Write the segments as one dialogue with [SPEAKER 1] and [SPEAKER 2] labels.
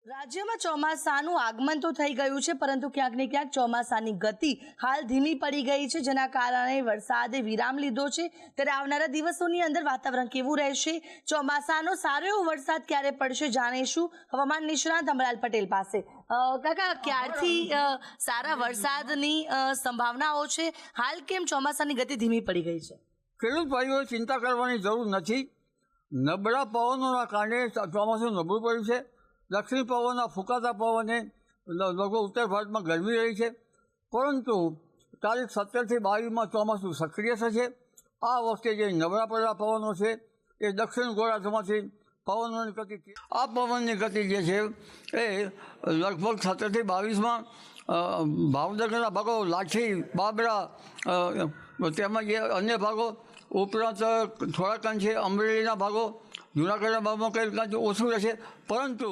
[SPEAKER 1] રાજ્યમાં ચોમાસાનું આગમન તો થઈ ગયું છે, પરંતુ ક્યાંક ને ક્યાંક ચોમાસાની ગતિ હાલ ધીમી પડી ગઈ છે, જેના કારણે વરસાદે વિરામ લીધો છે। ત્યારે આવનારા દિવસોની અંદર વાતાવરણ કેવું રહેશે, ચોમાસાનો સારો એવો વરસાદ ક્યારે પડશે, જાણીશું હવામાન નિષ્ણાત અમરાલ પટેલ પાસે। કાકા, ક્યારથી સારા વરસાદની સંભાવનાઓ છે? હાલ કેમ ચોમાસાની ગતિ ધીમી પડી ગઈ છે?
[SPEAKER 2] ખેડૂત ભાઈઓએ ચિંતા કરવાની જરૂર નથી। નબળા પવનોના કારણે ચોમાસું નબળું પડ્યું છે। દક્ષિણ પવનના ફૂંકાતા પવને લગભગ ઉત્તર ભારતમાં ગરમી રહી છે, પરંતુ તારીખ 17થી 22માં ચોમાસું સક્રિય થશે। આ વખતે જે નબળા પડેલા પવનો છે એ દક્ષિણ ગોળાર્ધમાંથી પવનોની ગતિ, આ પવનની ગતિ જે છે એ લગભગ 17થી 22માં ભાવનગરના ભાગો, લાઠી, બાબરા તેમજ અન્ય ભાગો ઉપરાંત થોડાક અંશે અમરેલીના ભાગો, જૂનાગઢના ભાગમાં કંઈક અંશે ઓછું રહેશે, પરંતુ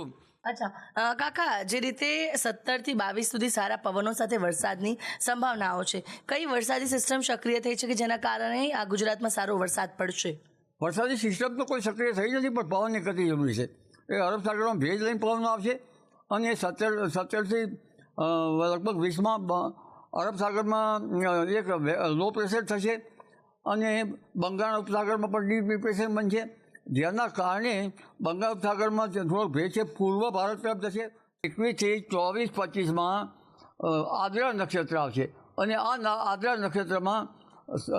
[SPEAKER 1] અચ્છા કાકા, જે રીતે 17થી 22 સુધી સારા પવનો સાથે વરસાદની સંભાવનાઓ છે, કઈ વરસાદી સિસ્ટમ સક્રિય થઈ છે કે જેના કારણે આ ગુજરાતમાં સારો વરસાદ પડશે?
[SPEAKER 2] વરસાદી સિસ્ટમ તો કોઈ સક્રિય થઈ નથી, પણ પવનની ગતિ જરૂરી છે। એ અરબ સાગરમાં ભેજ લઈને પવનો આવશે અને 17થી લગભગ 20માં અરબ સાગરમાં એક લો પ્રેશર થશે અને બંગાળ ઉપસાગરમાં પણ ડીપ ડિપ્રેશન બનશે, જેના કારણે બંગાળ ઉપસાગરમાં થોડોક ભેજ છે પૂર્વ ભારત તરફ જશે। 21થી 24, 25માં આદ્રા નક્ષત્ર આવશે અને આ આદ્રા નક્ષત્રમાં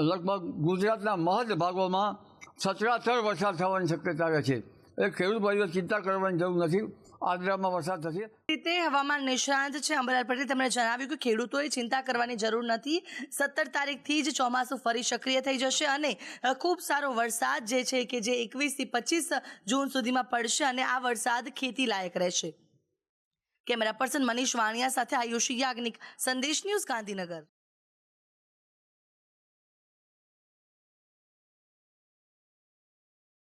[SPEAKER 2] લગભગ ગુજરાતના મહદ ભાગોમાં સચરાચર વરસાદ થવાની શક્યતા રહે છે। એ ખેડૂત ભાઈઓ ચિંતા કરવાની જરૂર નથી, આદ્રામાં વરસાદ થશે।
[SPEAKER 1] રીતે હવામાન નિષ્ણાંત છે અમરાલ પટેલ, તેમણે જણાવ્યું કે ખેડૂતોએ ચિંતા કરવાની જરૂર નથી। 17 તારીખથી જ ચોમાસું ફરી સક્રિય થઈ જશે અને ખૂબ સારો વરસાદ જે છે કે જે 21થી 25 જૂન સુધીમાં પડશે અને આ વરસાદ ખેતી લાયક રહેશે। કેમેરા પર્સન મનીષ વાણિયા સાથે આયુષી યાજ્ઞિક, સંદેશ ન્યૂઝ, ગાંધીનગર।